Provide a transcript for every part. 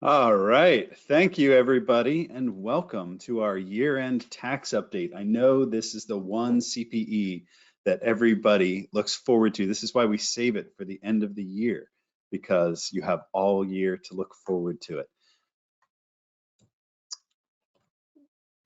All right, thank you everybody, and welcome to our year-end tax update. I know this is the one CPE that everybody looks forward to. This is why we save it for the end of the year, because you have all year to look forward to it.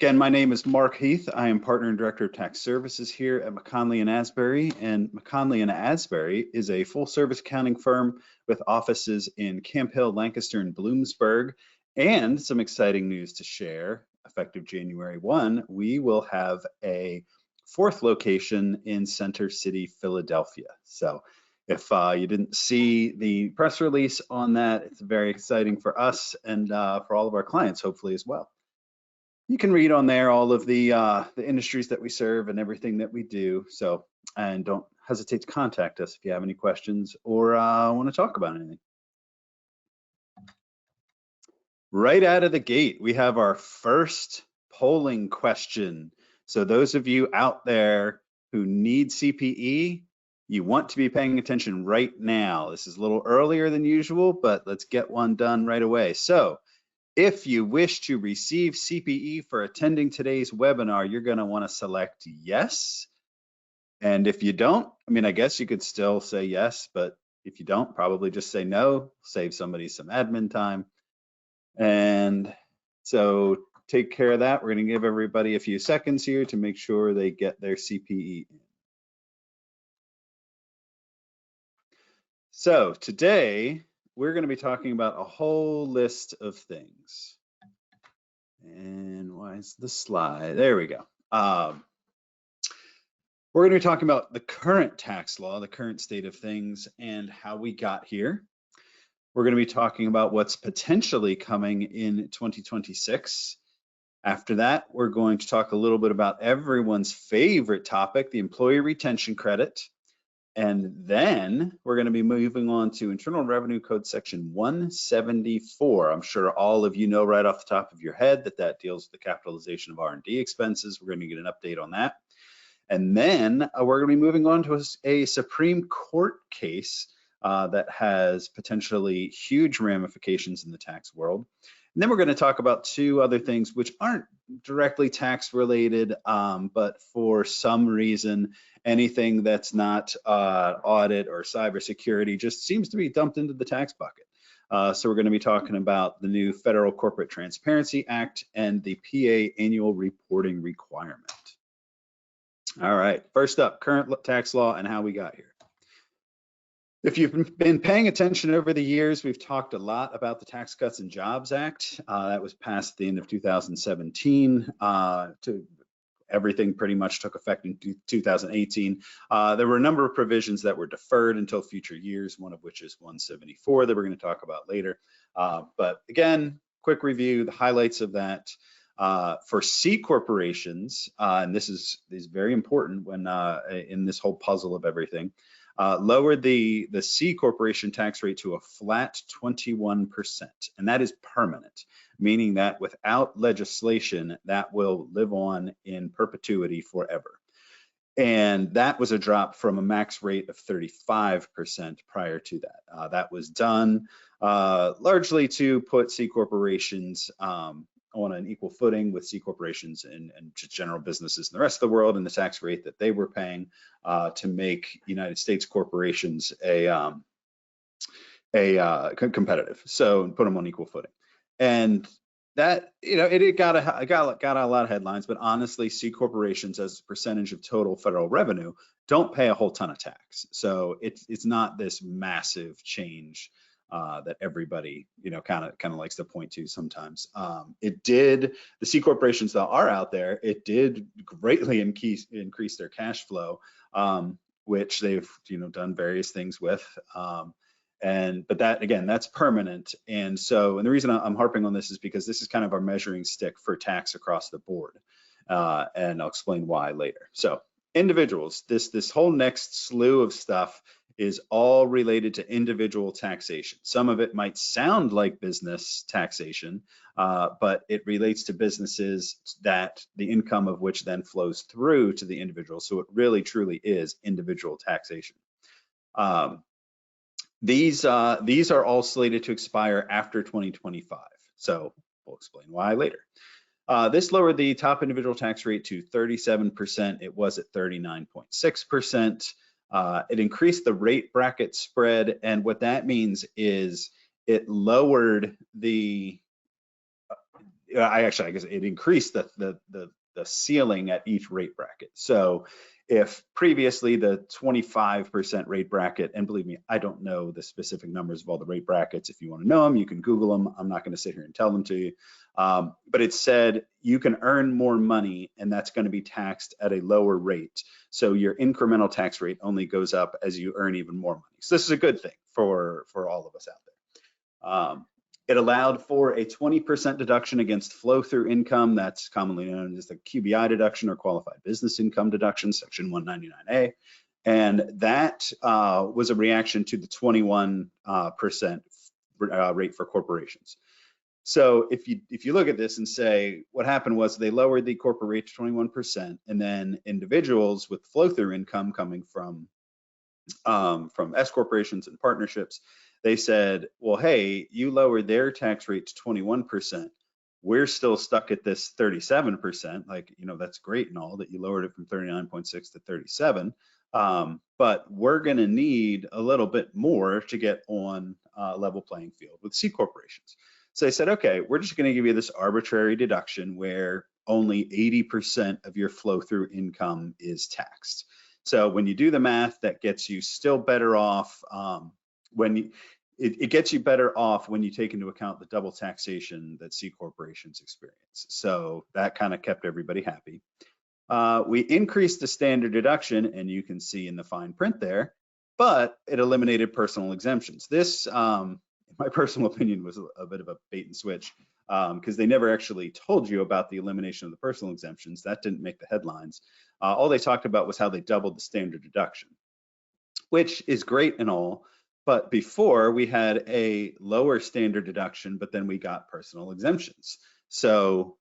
Again, my name is Mark Heath. I am Partner and Director of Tax Services here at McKonly Asbury, and McKonly Asbury is a full-service accounting firm with offices in Camp Hill, Lancaster, and Bloomsburg. And some exciting news to share. Effective January 1, we will have a fourth location in Center City, Philadelphia. So if you didn't see the press release on that, it's very exciting for us and for all of our clients, hopefully as well. You can read on there all of the industries that we serve and everything that we do. So, and don't hesitate to contact us if you have any questions or want to talk about anything. Right out of the gate, we have our first polling question. So those of you out there who need CPE, you want to be paying attention right now. This is a little earlier than usual, but let's get one done right away. So if you wish to receive CPE for attending today's webinar, you're going to want to select yes. And if you don't, I mean, I guess you could still say yes, but if you don't, probably just say no, save somebody some admin time. And so take care of that. We're going to give everybody a few seconds here to make sure they get their CPE. So today, we're going to be talking about a whole list of things. And why is the slide? There we go. We're going to be talking about the current tax law, the current state of things, and how we got here. We're going to be talking about what's potentially coming in 2026. After that, we're going to talk a little bit about everyone's favorite topic, the employee retention credit. And then we're going to be moving on to Internal Revenue Code Section 174. I'm sure all of you know right off the top of your head that that deals with the capitalization of R&D expenses. We're going to get an update on that. And then we're going to be moving on to a Supreme Court case that has potentially huge ramifications in the tax world. And then we're going to talk about two other things which aren't directly tax related, but for some reason, anything that's not audit or cybersecurity just seems to be dumped into the tax bucket. So we're going to be talking about the new Federal Corporate Transparency Act and the PA annual reporting requirement. All right, first up, current tax law and how we got here. If you've been paying attention over the years, we've talked a lot about the Tax Cuts and Jobs Act. That was passed at the end of 2017. Everything pretty much took effect in 2018. There were a number of provisions that were deferred until future years, one of which is 174 that we're going to talk about later. But again, quick review, the highlights of that. For C corporations, and this is very important when in this whole puzzle of everything, lowered the C corporation tax rate to a flat 21%, and that is permanent, meaning that without legislation, that will live on in perpetuity forever. And that was a drop from a max rate of 35% prior to that. That was done largely to put C corporations on an equal footing with C corporations and just general businesses in the rest of the world and the tax rate that they were paying to make United States corporations competitive. So put them on equal footing. And that, you know, it got a lot of headlines, but honestly, C corporations as a percentage of total federal revenue don't pay a whole ton of tax. So it's not this massive change that everybody, you know, kind of likes to point to sometimes. The C corporations that are out there, it did greatly increase their cash flow, which they've, you know, done various things with. But that, again, that's permanent. And the reason I'm harping on this is because this is kind of our measuring stick for tax across the board. And I'll explain why later. So individuals, this whole next slew of stuff is all related to individual taxation. Some of it might sound like business taxation, but it relates to businesses that the income of which then flows through to the individual. So it really truly is individual taxation. These are all slated to expire after 2025. So we'll explain why later. This lowered the top individual tax rate to 37%. It was at 39.6%. It increased the rate bracket spread, and what that means is it lowered the. I guess it increased the ceiling at each rate bracket. So if previously the 25% rate bracket, and believe me, I don't know the specific numbers of all the rate brackets. If you want to know them, you can Google them. I'm not going to sit here and tell them to you. But it said you can earn more money and that's going to be taxed at a lower rate. So your incremental tax rate only goes up as you earn even more money. So this is a good thing for all of us out there. It allowed for a 20% deduction against flow-through income. That's commonly known as the QBI deduction or qualified business income deduction, Section 199A. And that was a reaction to the 21% rate for corporations. So if you look at this and say what happened was they lowered the corporate rate to 21%, and then individuals with flow-through income coming from S corporations and partnerships, they said, well, hey, you lowered their tax rate to 21%. We're still stuck at this 37%. Like, that's great and all that you lowered it from 39.6 to 37. But we're going to need a little bit more to get on a level playing field with C corporations. So they said, okay, we're just going to give you this arbitrary deduction where only 80% of your flow through income is taxed. So when you do the math, that gets you still better off it gets you better off when you take into account the double taxation that C corporations experience. So that kind of kept everybody happy. We increased the standard deduction, and you can see in the fine print there, but it eliminated personal exemptions. This, in my personal opinion, was a bit of a bait and switch because they never actually told you about the elimination of the personal exemptions. That didn't make the headlines. All they talked about was how they doubled the standard deduction, which is great and all. But before we had a lower standard deduction, but then we got personal exemptions. So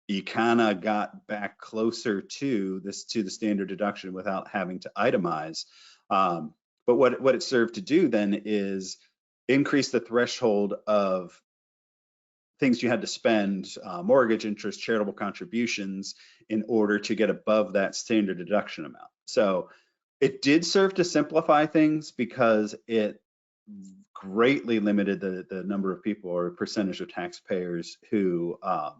you kind of got back closer to the standard deduction without having to itemize. But what it served to do then is increase the threshold of things you had to spend, mortgage interest, charitable contributions, in order to get above that standard deduction amount. So it did serve to simplify things because it greatly limited the number of people or percentage of taxpayers who are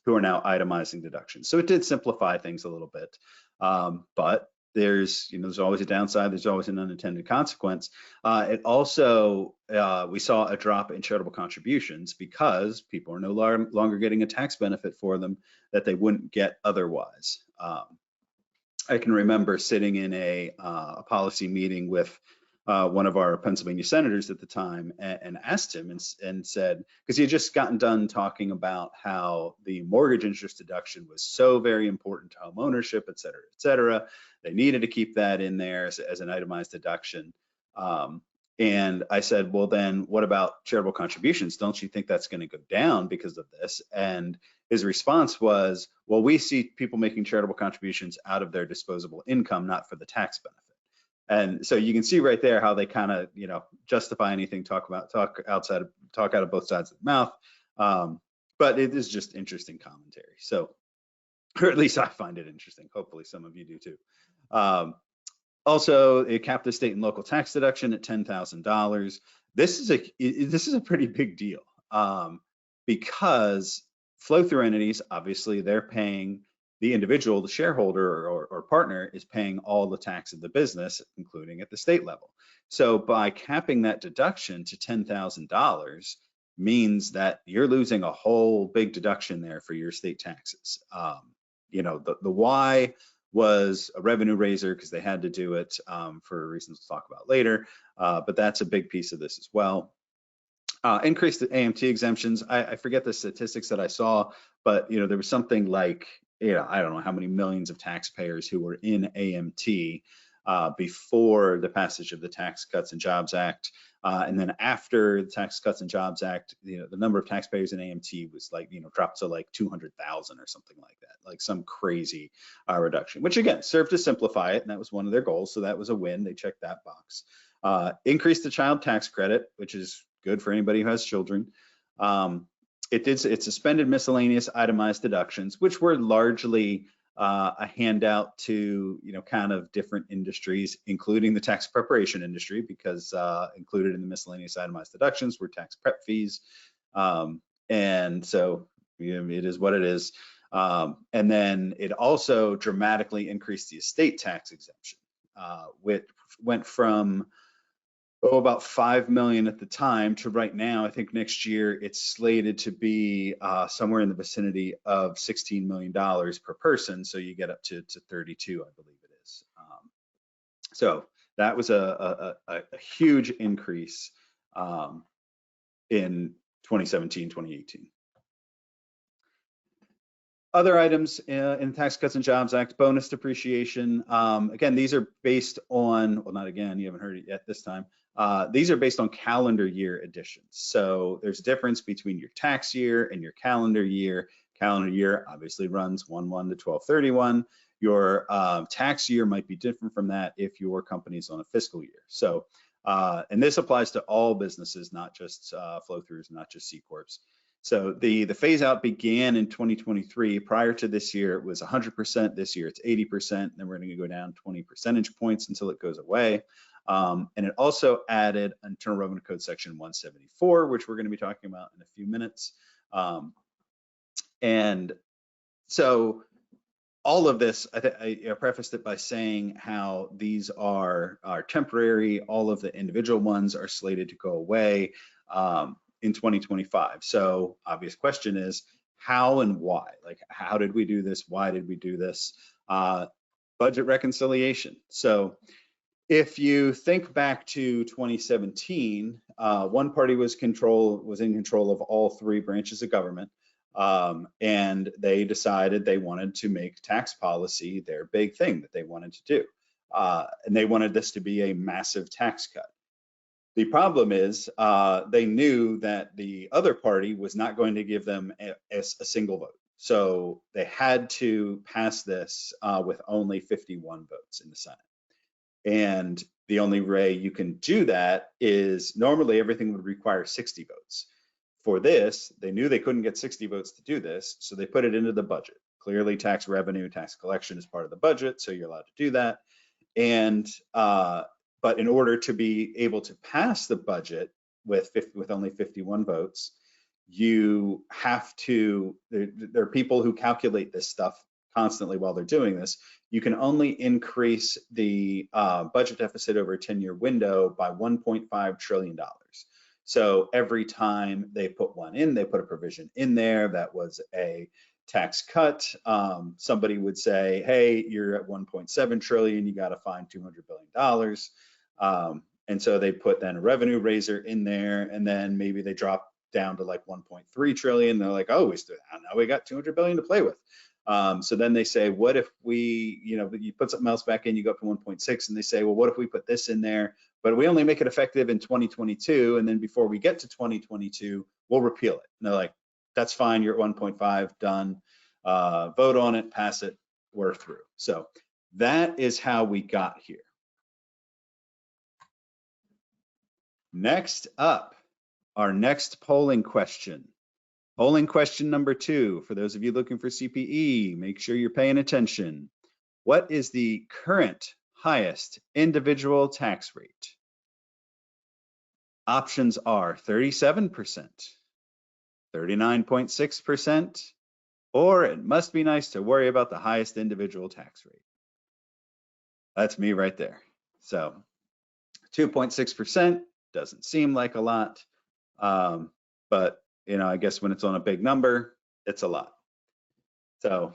now itemizing deductions. So it did simplify things a little bit, but there's always a downside. There's always an unintended consequence. It also, we saw a drop in charitable contributions because people are no longer getting a tax benefit for them that they wouldn't get otherwise. I can remember sitting in a policy meeting with one of our Pennsylvania senators at the time and asked him and said, because he had just gotten done talking about how the mortgage interest deduction was so very important to home ownership, et cetera, et cetera. They needed to keep that in there as an itemized deduction. And I said, well, then what about charitable contributions? Don't you think that's going to go down because of this? And his response was, well, we see people making charitable contributions out of their disposable income, not for the tax benefit. And so you can see right there how they kind of, justify anything, talk out of both sides of the mouth. But it is just interesting commentary. So, or at least I find it interesting. Hopefully some of you do too. Also, it capped the state and local tax deduction at $10,000. This is a pretty big deal because flow-through entities, obviously, they're paying the individual, the shareholder or partner is paying all the tax of the business, including at the state level. So by capping that deduction to $10,000 means that you're losing a whole big deduction there for your state taxes. The why was a revenue raiser because they had to do it for reasons we'll talk about later, but that's a big piece of this as well. Increased the AMT exemptions. I forget the statistics that I saw, but there was something like, I don't know how many millions of taxpayers who were in AMT before the passage of the Tax Cuts and Jobs Act. And then after the Tax Cuts and Jobs Act, the number of taxpayers in AMT was dropped to like 200,000 or something like that, like some crazy reduction, which again served to simplify it. And that was one of their goals. So that was a win. They checked that box. Increased the child tax credit, which is good for anybody who has children. It suspended miscellaneous itemized deductions, which were largely a handout to, kind of different industries, including the tax preparation industry, because included in the miscellaneous itemized deductions were tax prep fees. And so it is what it is. And then it also dramatically increased the estate tax exemption, which went from about 5 million at the time to right now. I think next year it's slated to be somewhere in the vicinity of $16 million per person. So you get up to 32, I believe it is. So that was a huge increase in 2017, 2018. Other items in the Tax Cuts and Jobs Act, bonus depreciation. Again, these are based on, well, not again, you haven't heard it yet this time. These are based on calendar year additions. So there's a difference between your tax year and your calendar year. Calendar year obviously runs 1/1 to 12/31. Your tax year might be different from that if your company is on a fiscal year. So, and this applies to all businesses, not just flow-throughs, not just C Corps. So the phase out began in 2023. Prior to this year, it was 100%. This year, it's 80%. Then we're going to go down 20 percentage points until it goes away. And it also added Internal Revenue Code Section 174, which we're going to be talking about in a few minutes. And so all of this, I prefaced it by saying how these are temporary. All of the individual ones are slated to go away in 2025. So obvious question is how and why? Like, how did we do this? Why did we do this? Budget reconciliation. So if you think back to 2017, one party was in control of all three branches of government, and they decided they wanted to make tax policy their big thing that they wanted to do, and they wanted this to be a massive tax cut. The problem is they knew that the other party was not going to give them a single vote. So they had to pass this with only 51 votes in the Senate. And the only way you can do that is normally everything would require 60 votes. For this, they knew they couldn't get 60 votes to do this, so they put it into the budget. Clearly, tax revenue, tax collection is part of the budget, so you're allowed to do that. And but in order to be able to pass the budget with only 51 votes, you have to, there are people who calculate this stuff constantly while they're doing this. You can only increase the budget deficit over a 10-year window by $1.5 trillion. So every time they put one in, they put a provision in there that was a tax cut. Somebody would say, hey, you're at 1.7 trillion, you got to find $200 billion. And so they put then a revenue raiser in there, and then maybe they drop down to like 1.3 trillion. They're like, oh, now we got 200 billion to play with. So then they say, what if we, you put something else back in, you go up to 1.6, and they say, well, what if we put this in there, but we only make it effective in 2022, and then before we get to 2022, we'll repeal it. And they're like, that's fine, you're at 1.5, done. Vote on it, pass it, we're through. So that is how we got here. Next up, our next polling question. Polling question number 2, for those of you looking for CPE, make sure you're paying attention. What is the current highest individual tax rate? Options are 37%, 39.6%, or it must be nice to worry about the highest individual tax rate. That's me right there. So 2.6% doesn't seem like a lot, but I guess when it's on a big number, it's a lot. So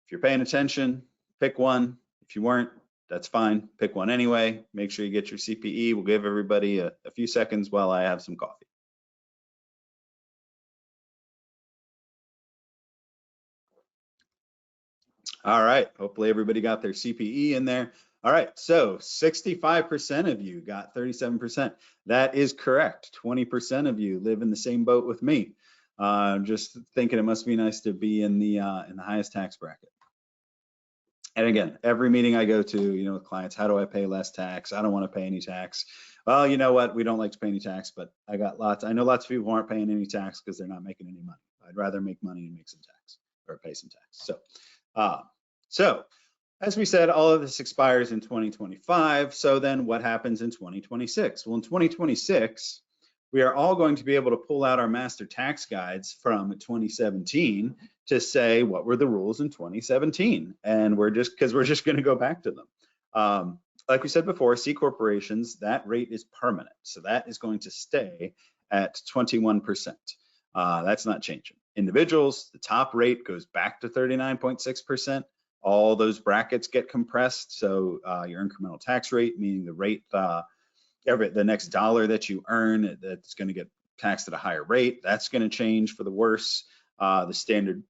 if you're paying attention, pick one. If you weren't, that's fine. Pick one anyway. Make sure you get your CPE. We'll give everybody a few seconds while I have some coffee. All right, hopefully everybody got their CPE in there. All right, so 65% of you got 37%. That is correct. 20% of you live in the same boat with me. Just thinking it must be nice to be in the highest tax bracket. And again, every meeting I go to, with clients, how do I pay less tax? I don't want to pay any tax. Well, you know what? We don't like to pay any tax, but I know lots of people who aren't paying any tax because they're not making any money. I'd rather make money and make some tax or pay some tax. So as we said, all of this expires in 2025. So then what happens in 2026? Well, in 2026, we are all going to be able to pull out our master tax guides from 2017 to say what were the rules in 2017. And we're just going to go back to them. Like we said before, C corporations, that rate is permanent. So that is going to stay at 21%. That's not changing. Individuals, the top rate goes back to 39.6%. All those brackets get compressed. So your incremental tax rate, meaning the rate, the next dollar that you earn, that's going to get taxed at a higher rate. That's going to change for the worse. The standard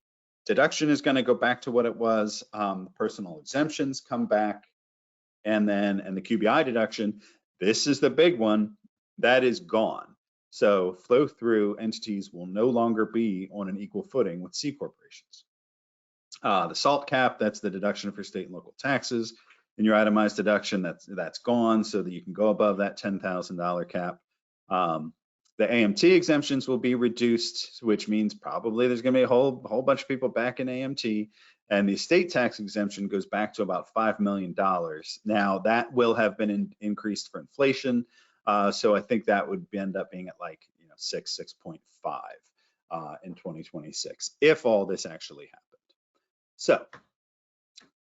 deduction is going to go back to what it was. Personal exemptions come back. And the QBI deduction, this is the big one, that is gone. So flow-through entities will no longer be on an equal footing with C corporations. The SALT cap, that's the deduction for state and local taxes. And your itemized deduction, that's gone, so that you can go above that $10,000 cap. The AMT exemptions will be reduced, which means probably there's going to be a whole bunch of people back in AMT. And the estate tax exemption goes back to about $5 million. Now that will have been increased for inflation. So I think that would end up being at like 6.5 in 2026, if all this actually happened. So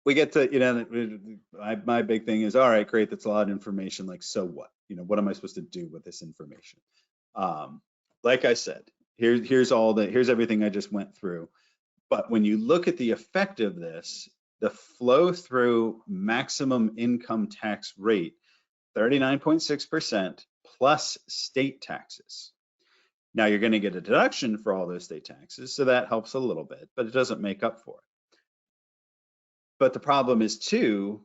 we get to, my big thing is, all right, great, that's a lot of information. Like, so what? What am I supposed to do with this information? Like I said, here's everything I just went through. But when you look at the effect of this, the flow through maximum income tax rate, 39.6% plus state taxes. Now you're going to get a deduction for all those state taxes, so that helps a little bit, but it doesn't make up for it. But the problem is too,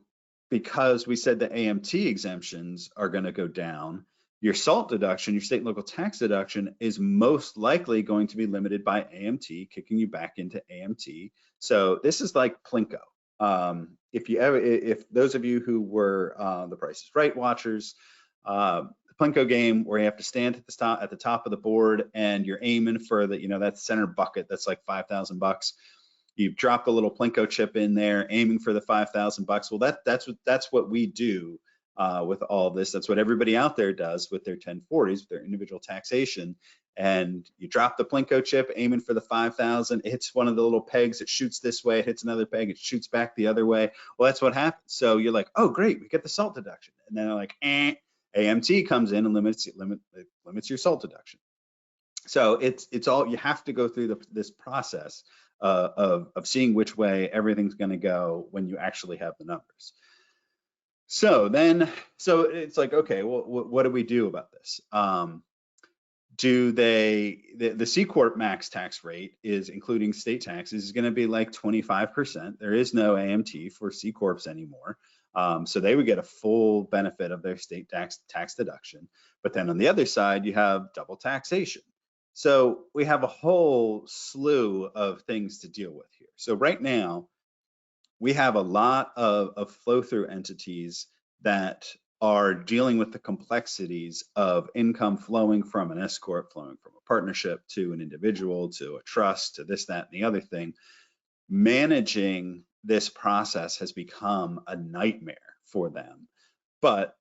because we said the AMT exemptions are going to go down, your SALT deduction, your state and local tax deduction, is most likely going to be limited by AMT, kicking you back into AMT. So this is like Plinko. If those of you who were the Price is Right watchers, the Plinko game where you have to stand at the top of the board and you're aiming for that center bucket that's like $5,000. You drop a little Plinko chip in there, aiming for the $5,000. Well, that's what we do with all of this. That's what everybody out there does with their 1040s, with their individual taxation. And you drop the Plinko chip, aiming for the 5,000. It hits one of the little pegs, it shoots this way. It hits another peg, it shoots back the other way. Well, that's what happens. So you're like, oh, great, we get the SALT deduction. And then they're like, AMT comes in and limits your SALT deduction. So it's all, you have to go through this process of seeing which way everything's going to go when you actually have the numbers. So it's like, okay, well, what do we do about this? The C Corp max tax rate is, including state taxes, is going to be like 25%. There is no AMT for C Corps anymore. So they would get a full benefit of their state tax deduction. But then on the other side, you have double taxation. So we have a whole slew of things to deal with here. So right now, we have a lot of flow-through entities that are dealing with the complexities of income flowing from an S Corp, flowing from a partnership to an individual, to a trust, to this, that, and the other thing. Managing this process has become a nightmare for them, but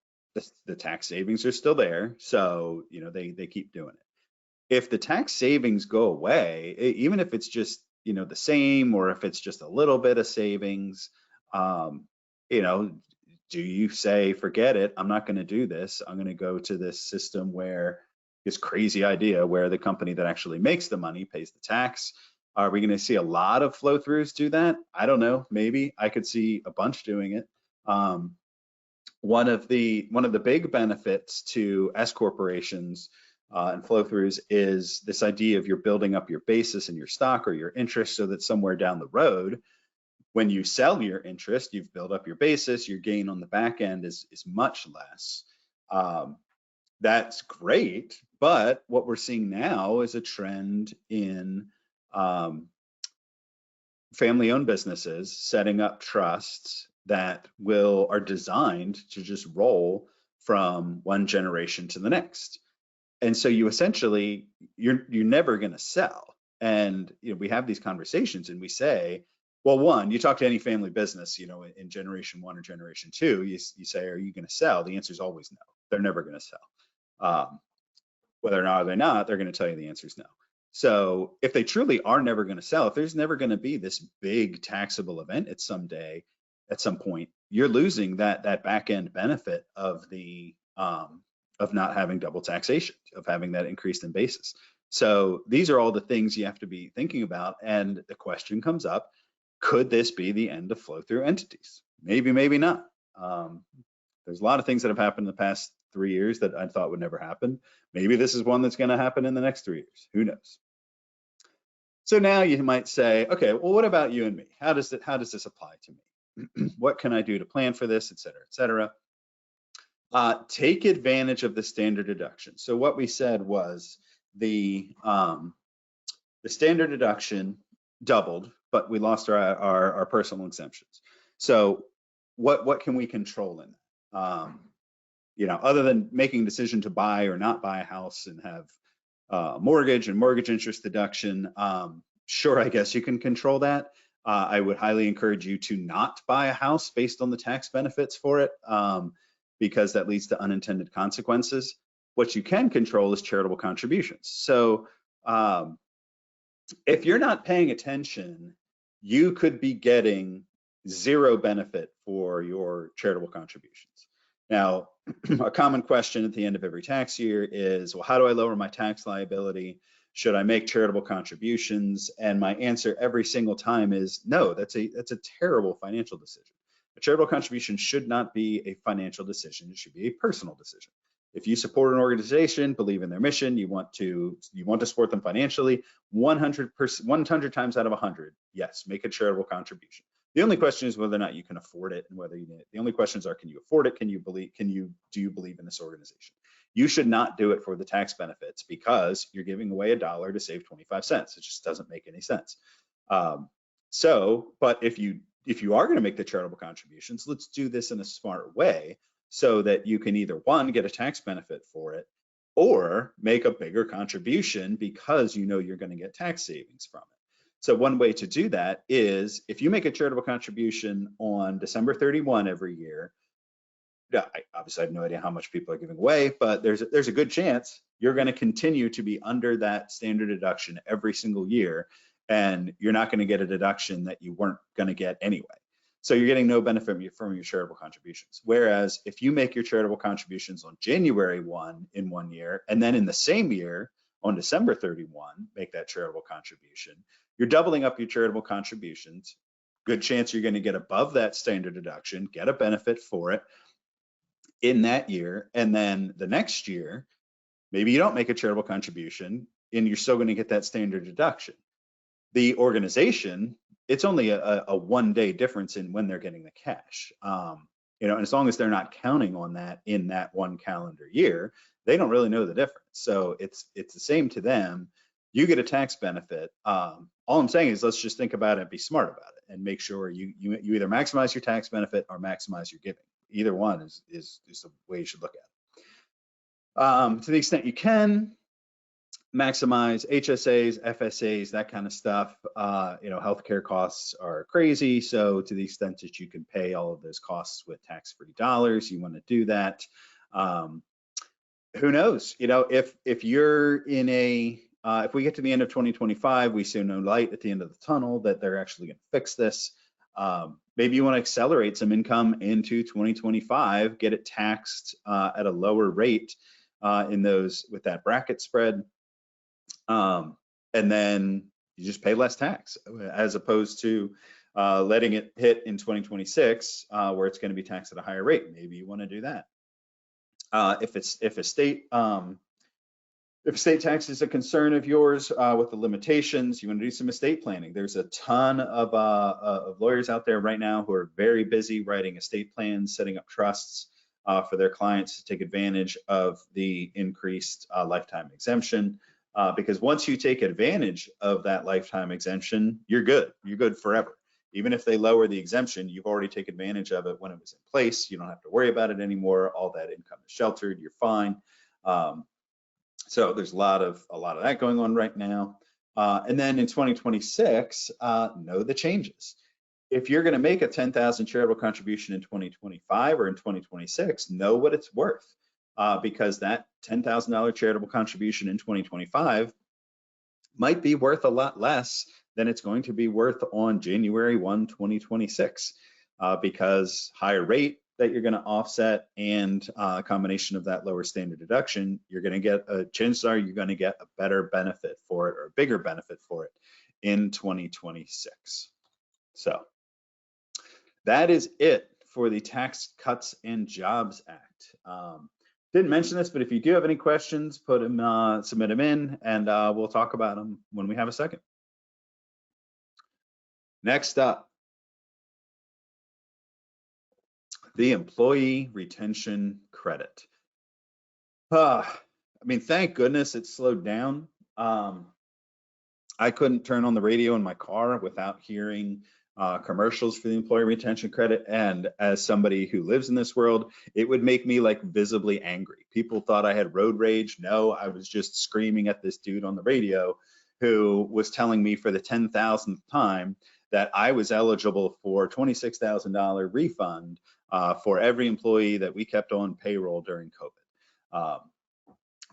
the tax savings are still there, so they keep doing it. If the tax savings go away, even if it's just the same, or if it's just a little bit of savings, do you say, forget it, I'm not going to do this, I'm going to go to this system where this crazy idea where the company that actually makes the money pays the tax? Are we going to see a lot of flow throughs do that? I don't know, maybe. I could see a bunch doing it. One of the big benefits to S corporations and flow throughs is this idea of you're building up your basis and your stock or your interest, so that somewhere down the road, when you sell your interest, you've built up your basis, your gain on the back end is much less. That's great, but what we're seeing now is a trend in family-owned businesses setting up trusts that are designed to just roll from one generation to the next. And so you essentially, you're never going to sell. And we have these conversations and we say, well, one, you talk to any family business, in generation 1 or generation 2, you say, are you going to sell? The answer is always no. They're never going to sell. Whether or not they're not, they're going to tell you the answer is no. So if they truly are never going to sell, if there's never going to be this big taxable event at some point, you're losing that back end benefit of the of not having double taxation, of having that increase in basis. So these are all the things you have to be thinking about. And the question comes up, could this be the end of flow through entities? Maybe, maybe not. There's a lot of things that have happened in the past 3 years that I thought would never happen. Maybe this is one that's going to happen in the next 3 years. Who knows? So now you might say, okay, well, what about you and me? How does this apply to me? What can I do to plan for this, et cetera, et cetera? Take advantage of the standard deduction. So what we said was the standard deduction doubled, but we lost our personal exemptions. So what can we control in that? Other than making a decision to buy or not buy a house and have mortgage and mortgage interest deduction, sure, I guess you can control that. I would highly encourage you to not buy a house based on the tax benefits for it, because that leads to unintended consequences. What you can control is charitable contributions. So if you're not paying attention, you could be getting zero benefit for your charitable contributions. Now, a common question at the end of every tax year is, well, how do I lower my tax liability? Should I make charitable contributions? And my answer every single time is no, that's a terrible financial decision. A charitable contribution should not be a financial decision. It should be a personal decision. If you support an organization, believe in their mission, you want to support them financially, 100 times out of 100, yes, make a charitable contribution. The only question is whether or not you can afford it and whether you need it. The only questions are, can you afford it? Do you believe in this organization? You should not do it for the tax benefits because you're giving away $1 to save 25 cents. It just doesn't make any sense. But if you are going to make the charitable contributions, let's do this in a smart way so that you can either, one, get a tax benefit for it, or make a bigger contribution because you're going to get tax savings from it. So one way to do that is if you make a charitable contribution on December 31 every year, obviously I have no idea how much people are giving away, but there's a good chance you're going to continue to be under that standard deduction every single year, and you're not going to get a deduction that you weren't going to get anyway. So you're getting no benefit from your charitable contributions. Whereas if you make your charitable contributions on January 1 in 1 year, and then in the same year on December 31, make that charitable contribution, you're doubling up your charitable contributions. Good chance you're going to get above that standard deduction, get a benefit for it in that year. And then the next year, maybe you don't make a charitable contribution and you're still going to get that standard deduction. The organization, it's only a 1 day difference in when they're getting the cash. And as long as they're not counting on that in that 1 calendar year, they don't really know the difference. So it's the same to them. You get a tax benefit. All I'm saying is let's just think about it and be smart about it and make sure you either maximize your tax benefit or maximize your giving. Either one is the way you should look at it. To the extent you can, maximize HSAs, FSAs, that kind of stuff. Healthcare costs are crazy. So to the extent that you can pay all of those costs with tax-free dollars, you want to do that. Who knows? If you're in if we get to the end of 2025, we see no light at the end of the tunnel that they're actually going to fix this. Maybe you want to accelerate some income into 2025, get it taxed at a lower rate with that bracket spread. And then you just pay less tax as opposed to letting it hit in 2026 where it's going to be taxed at a higher rate. Maybe you want to do that. If estate tax is a concern of yours with the limitations, you want to do some estate planning. There's a ton of lawyers out there right now who are very busy writing estate plans, setting up trusts for their clients to take advantage of the increased lifetime exemption. because once you take advantage of that lifetime exemption, you're good. You're good forever. Even if they lower the exemption, you've already taken advantage of it when it was in place. You don't have to worry about it anymore. All that income is sheltered. You're fine. So there's a lot of that going on right now. And then in 2026, know the changes. If you're going to make a 10,000 charitable contribution in 2025 or in 2026, know what it's worth, because that $10,000 charitable contribution in 2025 might be worth a lot less than it's going to be worth on January 1, 2026, because higher rate that you're going to offset and a combination of that lower standard deduction, you're going to get chances are you're going to get a better benefit for it, or a bigger benefit for it in 2026. So that is it for the Tax Cuts and Jobs Act. Didn't mention this, but if you do have any questions, submit them in, and we'll talk about them when we have a second. Next up, the Employee Retention Credit. I mean, thank goodness it slowed down. I couldn't turn on the radio in my car without hearing commercials for the Employee Retention Credit, and as somebody who lives in this world, it would make me like visibly angry. People thought I had road rage. No, I was just screaming at this dude on the radio who was telling me for the 10,000th time that I was eligible for $26,000 refund for every employee that we kept on payroll during COVID,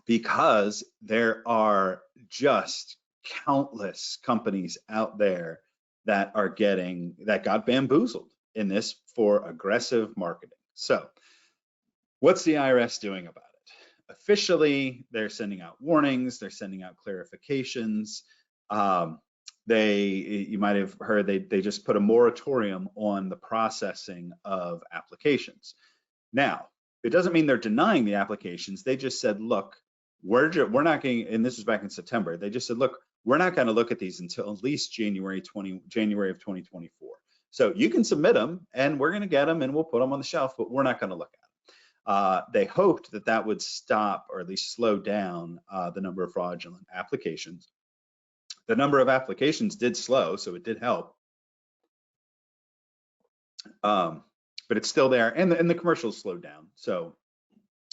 because there are just countless companies out there that got bamboozled in this for aggressive marketing. So what's the IRS doing about it? Officially, they're sending out warnings, they're sending out clarifications. You might have heard they just put a moratorium on the processing of applications. Now, it doesn't mean they're denying the applications. They just said, look, we're not going, and this was back in September, they just said, look, we're not going to look at these until at least January of 2024. So you can submit them and we're going to get them and we'll put them on the shelf, but we're not going to look at them. They hoped that would stop or at least slow down the number of fraudulent applications. The number of applications did slow, so it did help. But it's still there, and the commercials slowed down. So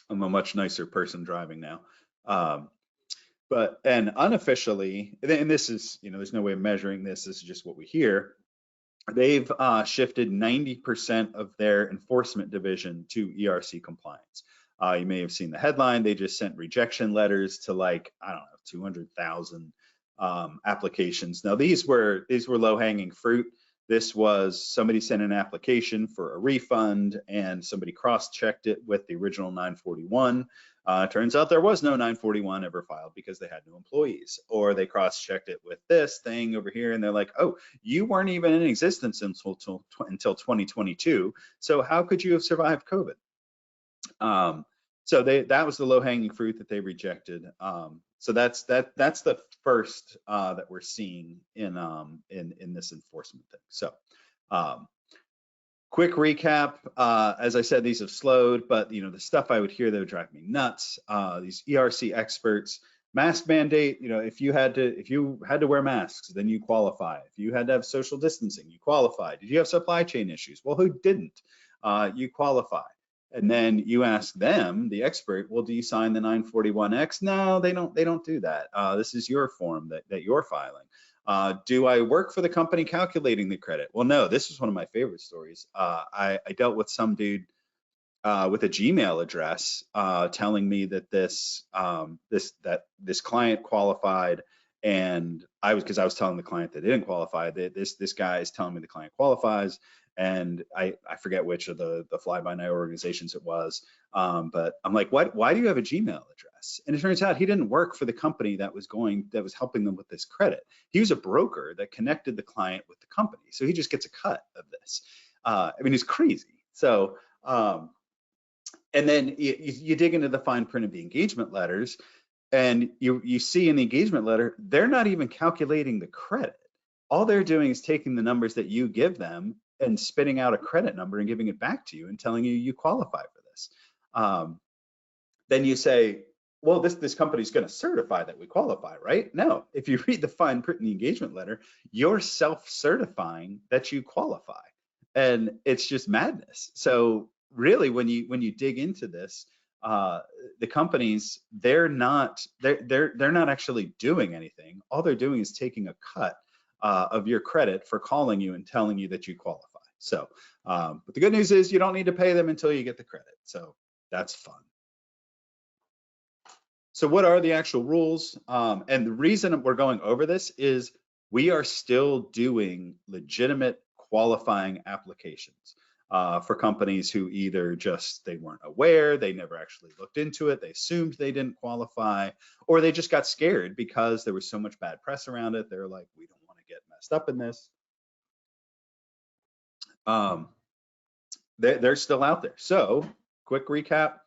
I'm a much nicer person driving now. And unofficially, and this is, there's no way of measuring this. This is just what we hear. They've shifted 90% of their enforcement division to ERC compliance. You may have seen the headline. They just sent rejection letters to 200,000 applications. Now these were low-hanging fruit. This was somebody sent an application for a refund and somebody cross-checked it with the original 941. Turns out there was no 941 ever filed because they had no employees, or they cross-checked it with this thing over here and they're like, oh, you weren't even in existence until 2022, so how could you have survived COVID? So that was the low-hanging fruit that they rejected. So that's the first that we're seeing in this enforcement thing. So quick recap. As I said, these have slowed, but the stuff I would hear that would drive me nuts. These ERC experts, mask mandate. If you had to wear masks, then you qualify. If you had to have social distancing, you qualify. Did you have supply chain issues? Well, who didn't? You qualify. And then you ask them, the expert, well, do you sign the 941X? No, they don't do that. This is your form that you're filing. Do I work for the company calculating the credit? Well, no, this is one of my favorite stories. I dealt with some dude with a Gmail address telling me that this client qualified, and because I was telling the client that they didn't qualify, that this guy is telling me the client qualifies, and I forget which of the fly-by-night organizations it was, but I'm like, why do you have a Gmail address? And it turns out he didn't work for the company that was helping them with this credit. He was a broker that connected the client with the company, so he just gets a cut of this. I mean, it's crazy. So and then you dig into the fine print of the engagement letters, and you see in the engagement letter, they're not even calculating the credit. All they're doing is taking the numbers that you give them and spitting out a credit number and giving it back to you and telling you qualify for this. Then you say, well, this company's going to certify that we qualify, right? No, if you read the fine print in the engagement letter, you're self-certifying that you qualify, and it's just madness. So really, when you dig into this, the companies, they're not actually doing anything. All they're doing is taking a cut of your credit for calling you and telling you that you qualify. So, but the good news is you don't need to pay them until you get the credit. So that's fun. So what are the actual rules? And the reason we're going over this is we are still doing legitimate qualifying applications for companies who either just, they weren't aware, they never actually looked into it, they assumed they didn't qualify, or they just got scared because there was so much bad press around it. They're like, we don't want to get messed up in this. They're still out there. So quick recap.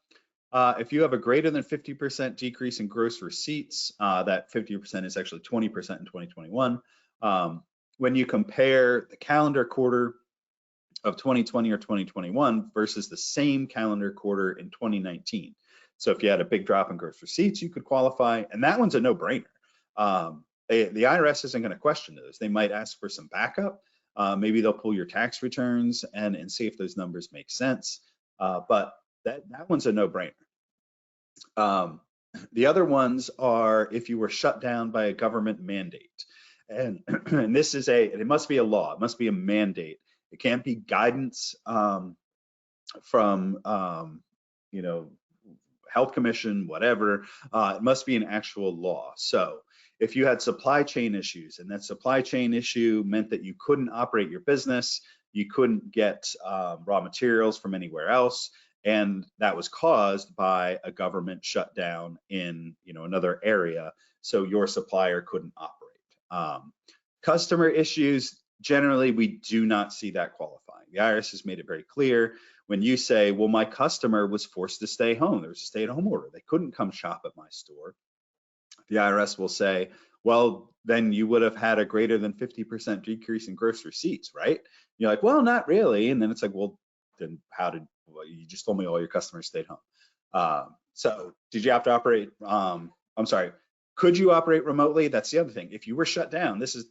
If you have a greater than 50% decrease in gross receipts, that 50% is actually 20% in 2021. When you compare the calendar quarter of 2020 or 2021 versus the same calendar quarter in 2019. So if you had a big drop in gross receipts, you could qualify, and that one's a no-brainer. The IRS isn't going to question those. They might ask for some backup. Maybe they'll pull your tax returns and see if those numbers make sense. But that one's a no-brainer. The other ones are if you were shut down by a government mandate. And, and this is it must be a law, it must be a mandate. It can't be guidance from, you know, health commission, whatever. It must be an actual law. So if you had supply chain issues and that supply chain issue meant that you couldn't operate your business, you couldn't get raw materials from anywhere else, and that was caused by a government shutdown in, you know, another area, so your supplier couldn't operate. Customer issues, generally, we do not see that qualifying. The IRS has made it very clear. When you say, well, my customer was forced to stay home, there was a stay-at-home order, they couldn't come shop at my store, the IRS will say, well, then you would have had a greater than 50% decrease in gross receipts, right? You're like, well, not really. And then it's like, well, then well, you just told me all your customers stayed home. So did you have to operate, I'm sorry, could you operate remotely? That's the other thing. If you were shut down, this is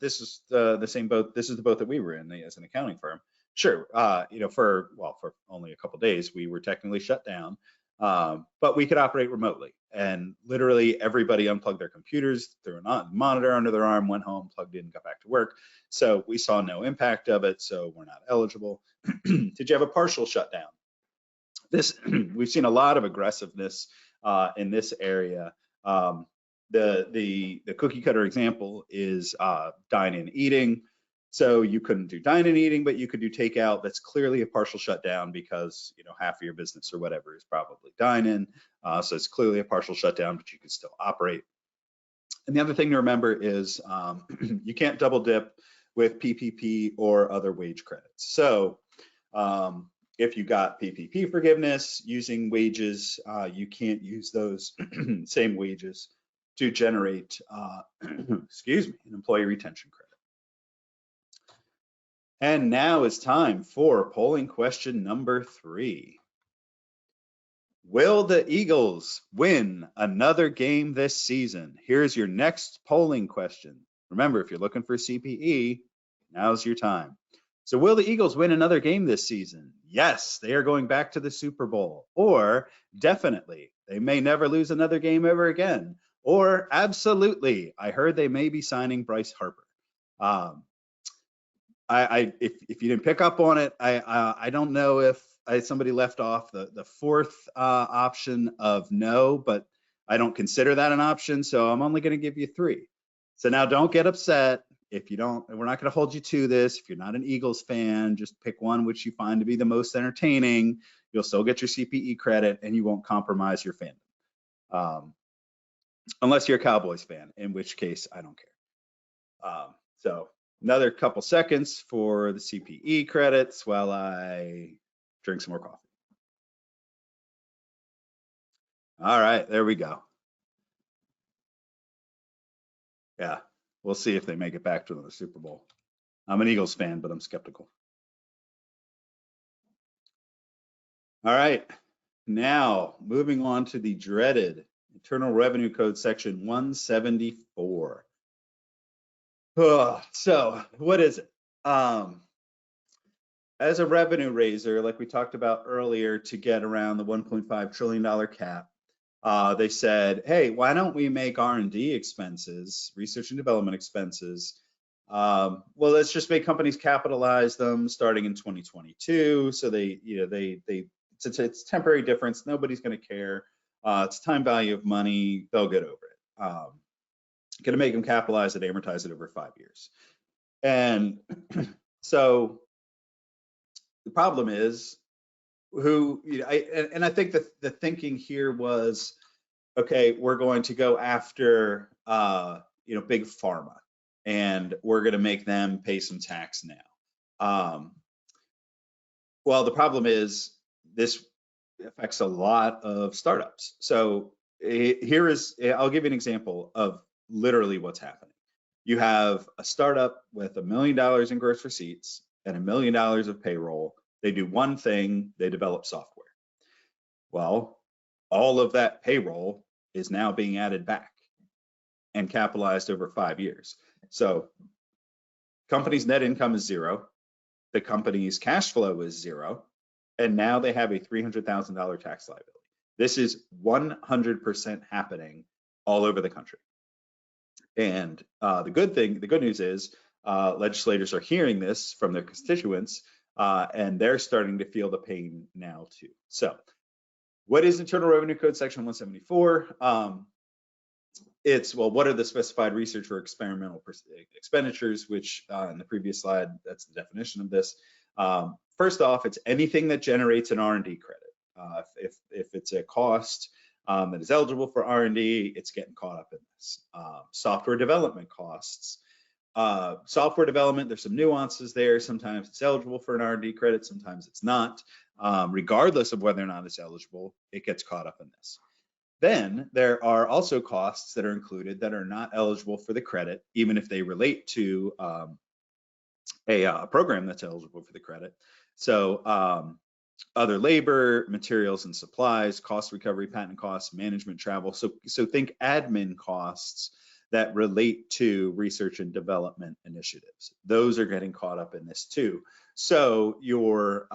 the same boat, this is the boat that we were in as an accounting firm. Sure, you know, for only a couple of days, we were technically shut down, but we could operate remotely. And literally everybody unplugged their computers, threw a monitor under their arm, went home, plugged in, got back to work. So we saw no impact of it, so we're not eligible. Did you have a partial shutdown? We've seen a lot of aggressiveness in this area. The cookie cutter example is dine-in eating. So you couldn't do dine-in eating, but you could do takeout. That's clearly a partial shutdown because, you know, half of your business or whatever is probably dine-in. So it's clearly a partial shutdown, but you can still operate. And the other thing to remember is you can't double dip with PPP or other wage credits. So if you got PPP forgiveness using wages, you can't use those same wages to generate, excuse me, an employee retention credit. And now it's time for polling question number 3. Will the Eagles win another game this season? Here's your next polling question. Remember, if you're looking for CPE, now's your time. So will the Eagles win another game this season? Yes, they are going back to the Super Bowl. Or definitely, they may never lose another game ever again. Or absolutely, I heard they may be signing Bryce Harper. If you didn't pick up on it, I don't know if somebody left off the fourth option of no, but I don't consider that an option, so I'm only going to give you 3. So now don't get upset if you don't. We're not going to hold you to this. If you're not an Eagles fan, just pick one which you find to be the most entertaining. You'll still get your CPE credit, and you won't compromise your fandom, unless you're a Cowboys fan, in which case I don't care. So another couple seconds for the CPE credits while I drink some more coffee. All right, there we go. Yeah, we'll see if they make it back to the Super Bowl. I'm an Eagles fan, but I'm skeptical. All right, now moving on to the dreaded Internal Revenue Code Section 174. So what is it? As a revenue raiser, like we talked about earlier, to get around the $1.5 trillion cap, they said, hey, why don't we make R&D expenses, research and development expenses, well, let's just make companies capitalize them starting in 2022. So it's a temporary difference. Nobody's going to care. It's time value of money. They'll get over it. Going to make them capitalize it, amortize it over 5 years. And so the problem is I think that the thinking here was, okay, we're going to go after big pharma, and we're going to make them pay some tax now. Well, the problem is this affects a lot of startups. So I'll give you an example of literally what's happening. You have a startup with $1 million in gross receipts and $1 million of payroll. They do one thing, they develop software. Well, all of that payroll is now being added back and capitalized over 5 years. So company's net income is zero, the company's cash flow is zero, and now they have a $300,000 tax liability. This is 100% happening all over the country. And the good news is legislators are hearing this from their constituents, and they're starting to feel the pain now too. So what is Internal Revenue Code Section 174? What are the specified research or experimental expenditures, which in the previous slide, that's the definition of this. First off, it's anything that generates an R&D credit. If it's a cost that is eligible for R&D, it's getting caught up in this. Software development costs. Software development, there's some nuances there. Sometimes it's eligible for an R&D credit, sometimes it's not. Regardless of whether or not it's eligible, it gets caught up in this. Then there are also costs that are included that are not eligible for the credit, even if they relate to a program that's eligible for the credit. So other labor, materials and supplies, cost recovery, patent costs, management, travel. So think admin costs that relate to research and development initiatives. Those are getting caught up in this too. So your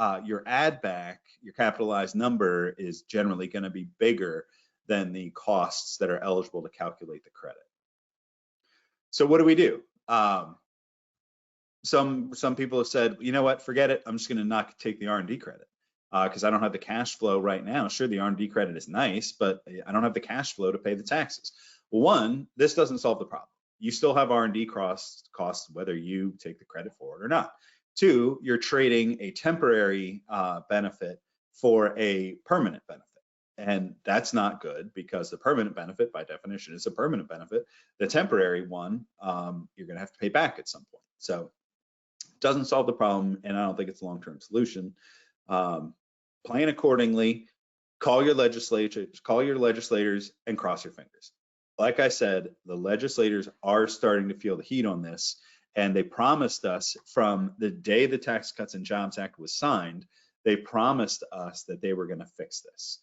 add back, your capitalized number is generally going to be bigger than the costs that are eligible to calculate the credit. So what do we do? Some people have said, you know what, forget it. I'm just going to not take the R&D credit because I don't have the cash flow right now. Sure, the R&D credit is nice, but I don't have the cash flow to pay the taxes. Well, one, this doesn't solve the problem. You still have R&D costs whether you take the credit for it or not. Two, you're trading a temporary benefit for a permanent benefit. And that's not good because the permanent benefit, by definition, is a permanent benefit. The temporary one, you're going to have to pay back at some point. So it doesn't solve the problem, and I don't think it's a long-term solution. Plan accordingly, call your legislators, and cross your fingers. Like I said, the legislators are starting to feel the heat on this, and they promised us from the day the Tax Cuts and Jobs Act was signed, they promised us that they were going to fix this.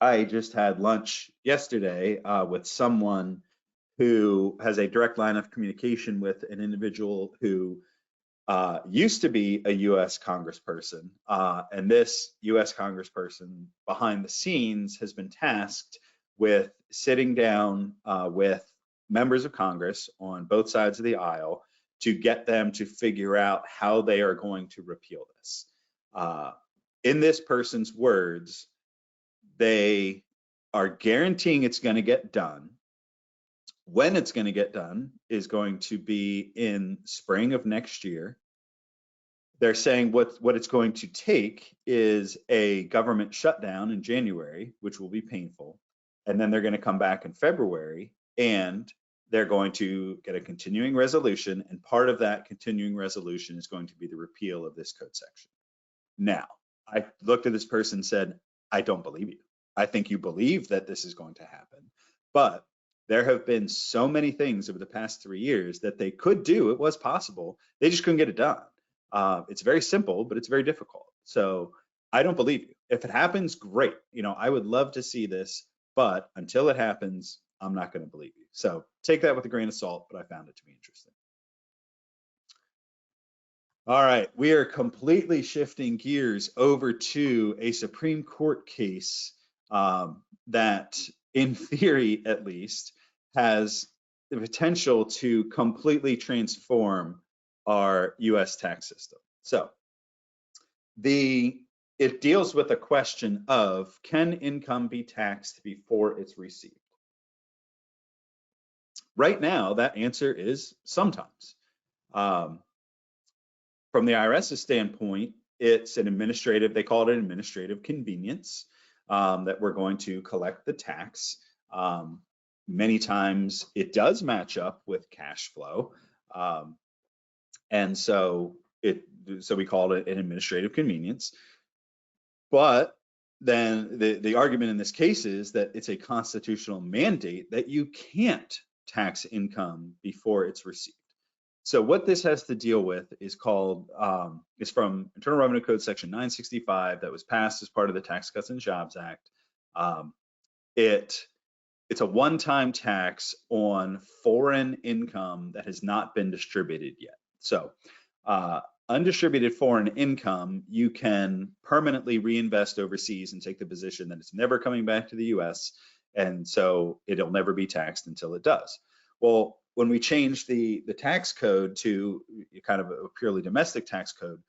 I just had lunch yesterday with someone who has a direct line of communication with an individual who used to be a U.S. congressperson, and this U.S. congressperson behind the scenes has been tasked with sitting down with members of Congress on both sides of the aisle to get them to figure out how they are going to repeal this. In this person's words, they are guaranteeing it's going to get done. When it's going to get done is going to be in spring of next year. They're saying what it's going to take is a government shutdown in January, which will be painful. And then they're going to come back in February and they're going to get a continuing resolution. And part of that continuing resolution is going to be the repeal of this code section. Now, I looked at this person and said, I don't believe you. I think you believe that this is going to happen, but there have been so many things over the past 3 years that they could do. It was possible. They just couldn't get it done. It's very simple, but it's very difficult. So I don't believe you. If it happens, great. I would love to see this But until it happens, I'm not going to believe you. So take that with a grain of salt, but I found it to be interesting. All right, we are completely shifting gears over to a Supreme Court case that, in theory at least, has the potential to completely transform our US tax system. So it deals with a question of, can income be taxed before it's received? Right now, that answer is sometimes. From the IRS's standpoint, it's an administrative, they call it an administrative convenience, that we're going to collect the tax. Many times it does match up with cash flow. And so we call it an administrative convenience. But then the argument in this case is that it's a constitutional mandate that you can't tax income before it's received. So what this has to deal with is called, is from Internal Revenue Code Section 965 that was passed as part of the Tax Cuts and Jobs Act. It's a one-time tax on foreign income that has not been distributed yet. So undistributed foreign income, you can permanently reinvest overseas and take the position that it's never coming back to the US, and so it'll never be taxed until it does. Well, when we changed the tax code to kind of a purely domestic tax code,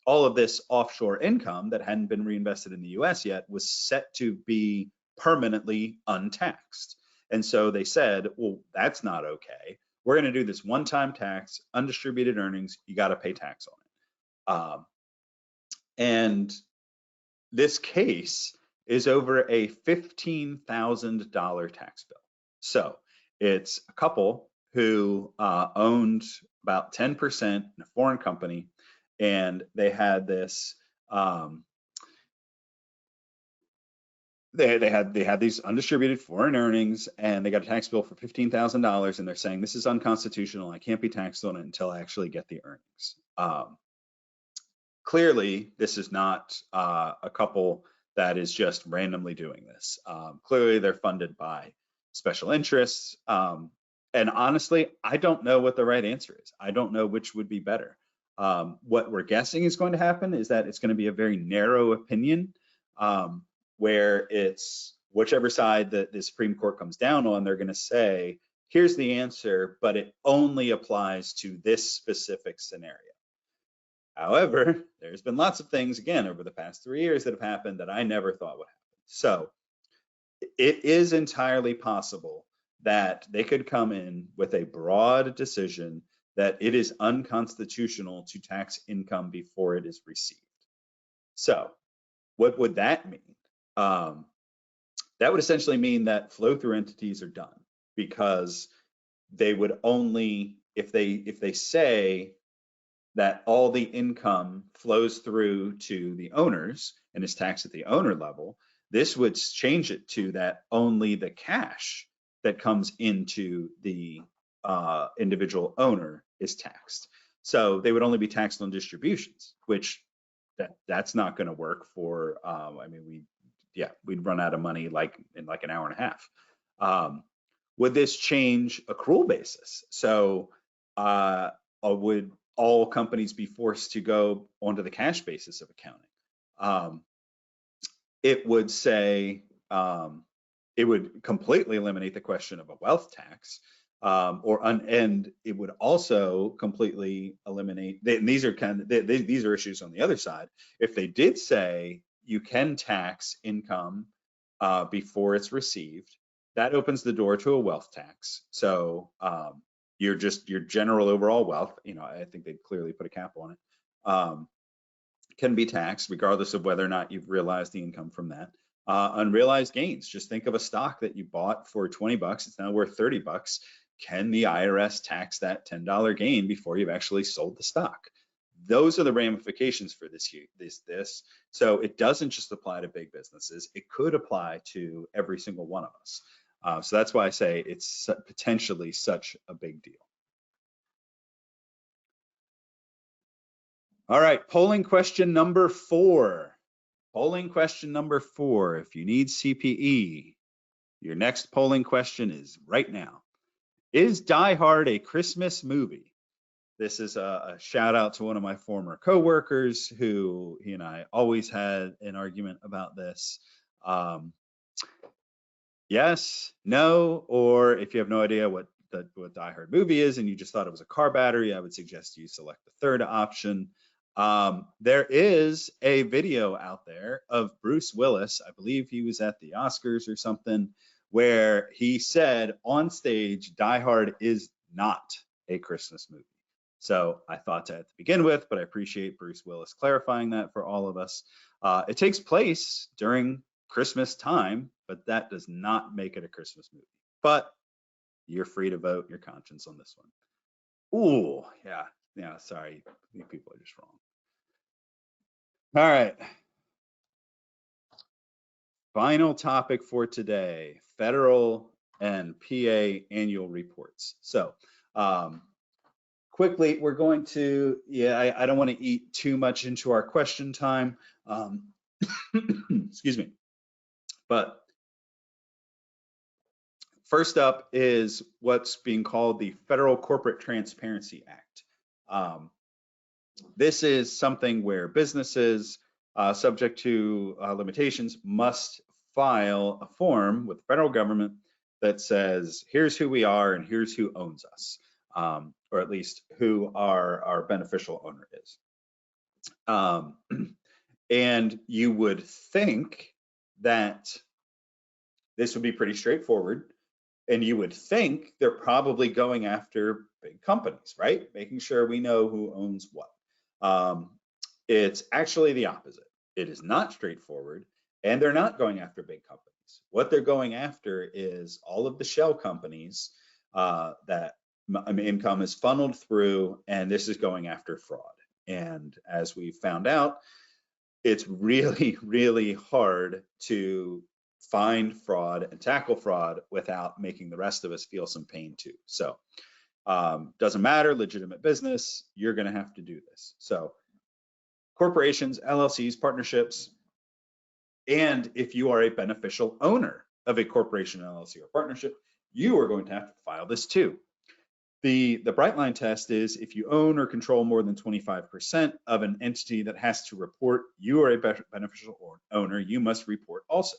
all of this offshore income that hadn't been reinvested in the US yet was set to be permanently untaxed. And so they said, well, that's not okay. We're going to do this one-time tax, undistributed earnings, you got to pay tax on it. And this case is over a $15,000 tax bill. So it's a couple who owned about 10% in a foreign company, and they had this. They had these undistributed foreign earnings, and they got a tax bill for $15,000, and they're saying this is unconstitutional. I can't be taxed on it until I actually get the earnings. Clearly, this is not a couple that is just randomly doing this. Clearly, they're funded by special interests. And honestly, I don't know what the right answer is. I don't know which would be better. What we're guessing is going to happen is that it's going to be a very narrow opinion, where it's whichever side that the Supreme Court comes down on, they're going to say, here's the answer, but it only applies to this specific scenario. However, there's been lots of things, again, over the past 3 years that have happened that I never thought would happen. So it is entirely possible that they could come in with a broad decision that it is unconstitutional to tax income before it is received. So what would that mean? That would essentially mean that flow-through entities are done, because they would only, if they say that all the income flows through to the owners and is taxed at the owner level, this would change it to that only the cash that comes into the individual owner is taxed. So they would only be taxed on distributions, which that's not going to work for. I mean, we'd run out of money in an hour and a half. Would this change accrual basis? So would all companies be forced to go onto the cash basis of accounting? It would say, it would completely eliminate the question of a wealth tax, and it would also completely eliminate, and these are issues on the other side. If they did say you can tax income before it's received, that opens the door to a wealth tax. So your general overall wealth, I think they'd clearly put a cap on it, can be taxed regardless of whether or not you've realized the income from that. Unrealized gains, just think of a stock that you bought for 20 bucks, it's now worth 30 bucks. Can the IRS tax that $10 gain before you've actually sold the stock? Those are the ramifications for this. So it doesn't just apply to big businesses, it could apply to every single one of us. So that's why I say it's potentially such a big deal. All right, polling question number 4. Polling question number 4. If you need CPE, Your next polling question is right now. Is Die Hard a Christmas movie? This is a shout out to one of my former coworkers who he and I always had an argument about this. Yes, no, or if you have no idea what Die Hard movie is and you just thought it was a car battery, I would suggest you select the third option. There is a video out there of Bruce Willis, I believe he was at the Oscars or something, where he said on stage, Die Hard is not a Christmas movie. So I thought to begin with, but I appreciate Bruce Willis clarifying that for all of us. It takes place during Christmas time, but that does not make it a Christmas movie. But you're free to vote your conscience on this one. Ooh, yeah, sorry, you people are just wrong. All right. Final topic for today, federal and PA annual reports. So quickly, we're going to, I don't want to eat too much into our question time. Excuse me. But first up is what's being called the Federal Corporate Transparency Act. This is something where businesses subject to limitations must file a form with the federal government that says, here's who we are and here's who owns us, or at least who our beneficial owner is. And you would think that this would be pretty straightforward. And you would think they're probably going after big companies, right? Making sure we know who owns what. It's actually the opposite. It is not straightforward, and they're not going after big companies. What they're going after is all of the shell companies that income is funneled through, and this is going after fraud. And as we found out, it's really, really hard to find fraud and tackle fraud without making the rest of us feel some pain too. So doesn't matter, legitimate business, you're going to have to do this. So corporations, LLCs, partnerships, and if you are a beneficial owner of a corporation, LLC, or partnership, you are going to have to file this too. The bright line test is if you own or control more than 25% of an entity that has to report you are a beneficial owner, you must report also.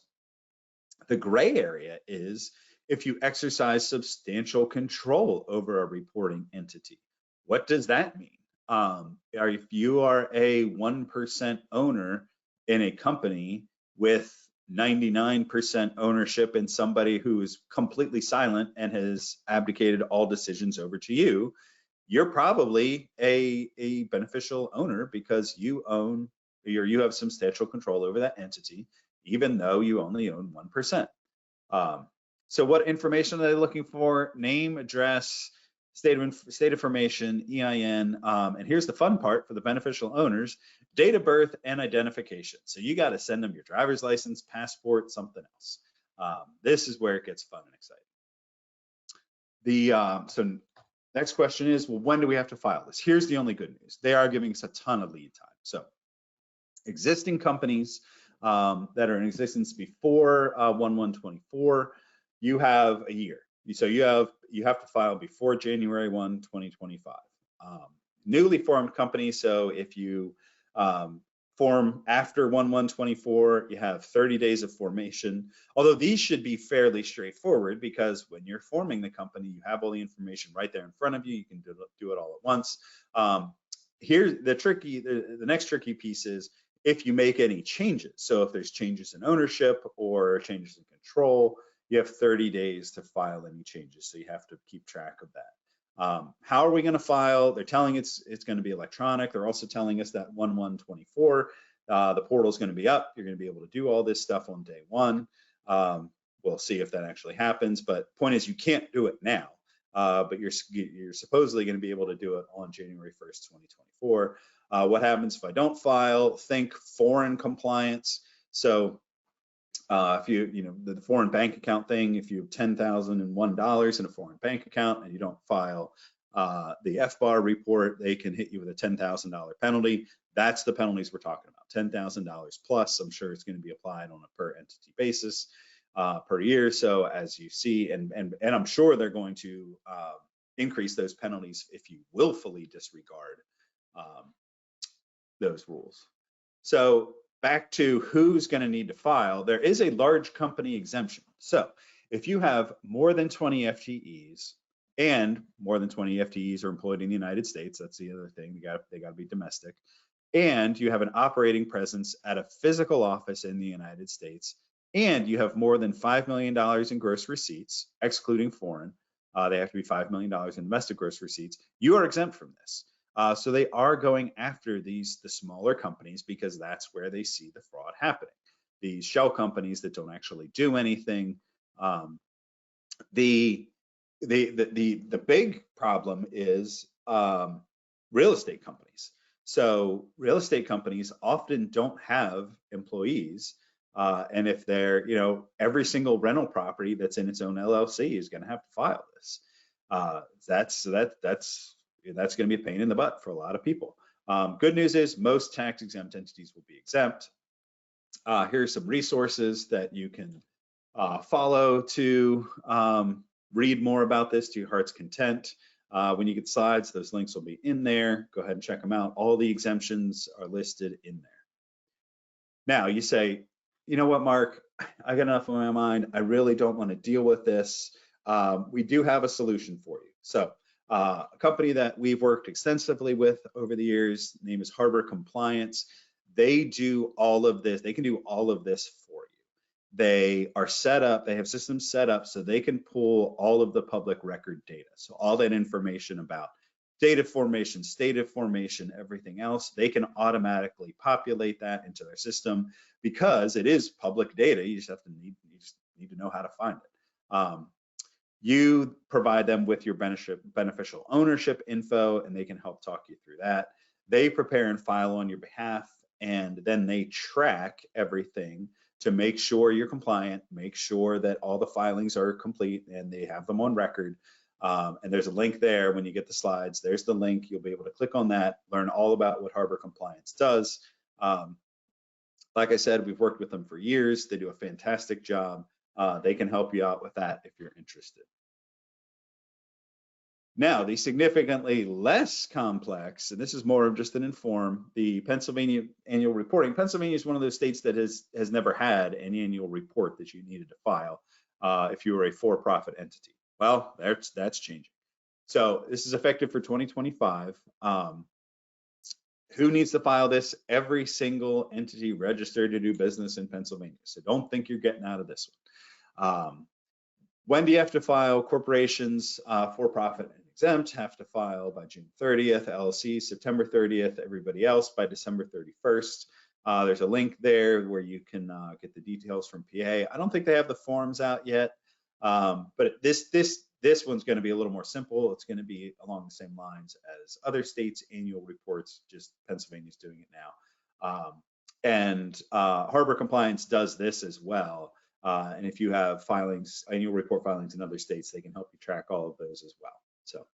The gray area is if you exercise substantial control over a reporting entity. What does that mean? If you are a 1% owner in a company with 99% ownership in somebody who is completely silent and has abdicated all decisions over to you, you're probably a beneficial owner because you own or you have substantial control over that entity, even though you only own 1%. So what information are they looking for? Name, address, state information, EIN, and here's the fun part for the beneficial owners, date of birth and identification. So you got to send them your driver's license, passport, something else. This is where it gets fun and exciting. So next question is, well, when do we have to file this? Here's the only good news. They are giving us a ton of lead time. So existing companies that are in existence before 1/1/24, you have a year. So you have to file before January 1, 2025. Newly formed companies, so if you form after 1/1/24, you have 30 days of formation. Although these should be fairly straightforward because when you're forming the company, you have all the information right there in front of you. You can do it all at once. Here's the next tricky piece is if you make any changes. So if there's changes in ownership or changes in control, you have 30 days to file any changes. So you have to keep track of that. How are we going to file? They're telling it's going to be electronic. They're also telling us that 1/1/24, the portal is going to be up. You're going to be able to do all this stuff on day one. We'll see if that actually happens. But point is, you can't do it now. But you're supposedly going to be able to do it on January 1st, 2024. What happens if I don't file? Think foreign compliance. So if the foreign bank account thing, if you have $10,001 in a foreign bank account and you don't file the FBAR report, they can hit you with a $10,000 penalty. That's the penalties we're talking about, $10,000 plus. I'm sure it's going to be applied on a per entity basis. per year. So as you see, and I'm sure they're going to increase those penalties if you willfully disregard those rules. So back to who's going to need to file, there is a large company exemption. So if you have more than 20 FTEs and more than 20 FTEs are employed in the United States, that's the other thing, they got to be domestic, and you have an operating presence at a physical office in the United States, and you have more than $5 million in gross receipts, excluding foreign, they have to be $5 million in domestic gross receipts, you are exempt from this. So they are going after the smaller companies because that's where they see the fraud happening. These shell companies that don't actually do anything. The big problem is real estate companies. So real estate companies often don't have employees, and if they're, every single rental property that's in its own LLC is going to have to file this. That's going to be a pain in the butt for a lot of people. Good news is most tax exempt entities will be exempt. Here's some resources that you can follow to read more about this to your heart's content. When you get slides, those links will be in there. Go ahead and check them out. All the exemptions are listed in there. Now you say, you know what, Mark, I got enough on my mind. I really don't want to deal with this. We do have a solution for you. So a company that we've worked extensively with over the years, name is Harbor Compliance. They do all of this. They can do all of this for you. They are set up, they have systems set up so they can pull all of the public record data. So all that information about data formation, state of formation, everything else, they can automatically populate that into their system because it is public data. You just need to know how to find it. You provide them with your beneficial ownership info, and they can help talk you through that. They prepare and file on your behalf, and then they track everything to make sure you're compliant, make sure that all the filings are complete and they have them on record. And there's a link there when you get the slides. There's the link. You'll be able to click on that, learn all about what Harbor Compliance does. Like I said, we've worked with them for years. They do a fantastic job. They can help you out with that if you're interested. Now, the significantly less complex, and this is more of just an inform, the Pennsylvania annual reporting. Pennsylvania is one of those states that has never had an annual report that you needed to file if you were a for-profit entity. Well, that's changing. So this is effective for 2025. Who needs to file this? Every single entity registered to do business in Pennsylvania. So don't think you're getting out of this one. When do you have to file? Corporations, for-profit and exempt have to file by June 30th, LLC September 30th, everybody else by December 31st. There's a link there where you can get the details from PA. I don't think they have the forms out yet, but this one's going to be a little more simple. It's going to be along the same lines as other states' annual reports, just Pennsylvania's doing it now. Harbor Compliance does this as well. And if you have filings, annual report filings in other states, they can help you track all of those as well. So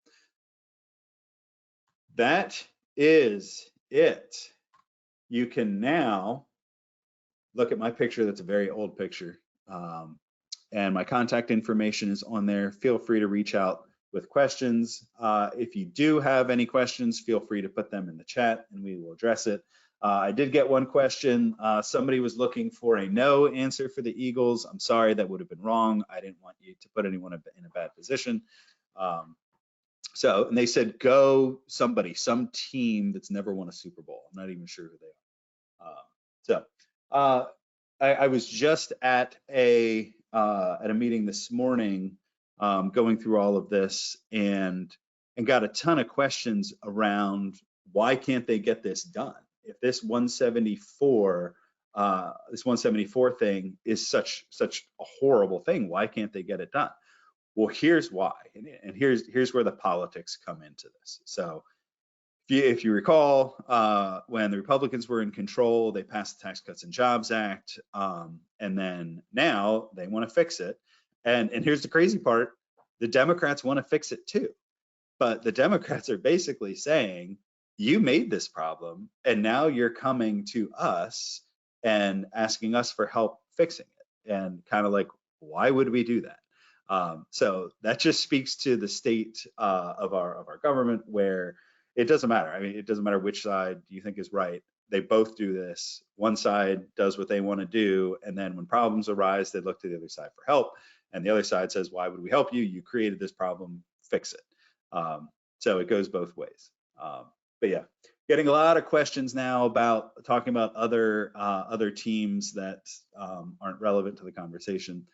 that is it. You can now look at my picture. That's a very old picture. And my contact information is on there. Feel free to reach out with questions. If you do have any questions, feel free to put them in the chat and we will address it. I did get one question. Somebody was looking for a no answer for the Eagles. I'm sorry, that would have been wrong. I didn't want you to put anyone in a bad position. And they said go somebody, some team that's never won a Super Bowl. I'm not even sure who they are. I was just at a meeting this morning going through all of this and got a ton of questions around why can't they get this done? If this 174 thing is such a horrible thing, why can't they get it done? Well, here's why, and here's where the politics come into this. So if you recall, when the Republicans were in control, they passed the Tax Cuts and Jobs Act, and then now they want to fix it. And here's the crazy part, the Democrats want to fix it too. But the Democrats are basically saying, you made this problem, and now you're coming to us and asking us for help fixing it. And kind of like, Why would we do that? So that just speaks to the state of our government, where it doesn't matter. I mean, it doesn't matter which side you think is right. They both do this. One side does what they want to do, and then when problems arise, they look to the other side for help. And the other side says, "Why would we help you? You created this problem. Fix it." So it goes both ways. But yeah, getting a lot of questions now about talking about other teams that aren't relevant to the conversation.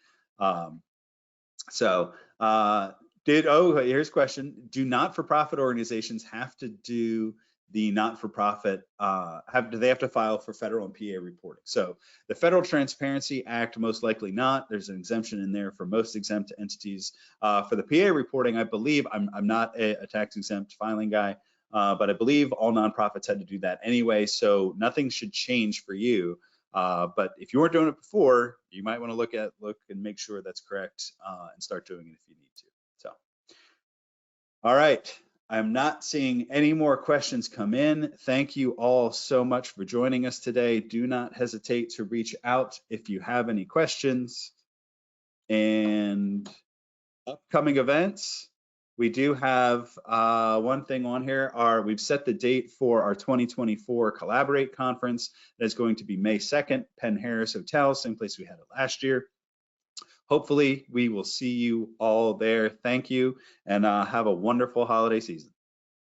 Here's a question. Do not-for-profit organizations have to do the not-for-profit, do they have to file for federal and PA reporting? So the Federal Transparency Act, most likely not. There's an exemption in there for most exempt entities. For the PA reporting, I believe, I'm not a tax exempt filing guy, but I believe all nonprofits had to do that anyway, so nothing should change for you. But if you weren't doing it before, you might want to look and make sure that's correct, and start doing it if you need to. So, all right, I'm not seeing any more questions come in. Thank you all so much for joining us today. Do not hesitate to reach out if you have any questions. And upcoming events, we do have one thing on here. We've set the date for our 2024 Collaborate Conference. That is going to be May 2nd, Penn Harris Hotel, same place we had it last year. Hopefully, we will see you all there. Thank you, and have a wonderful holiday season.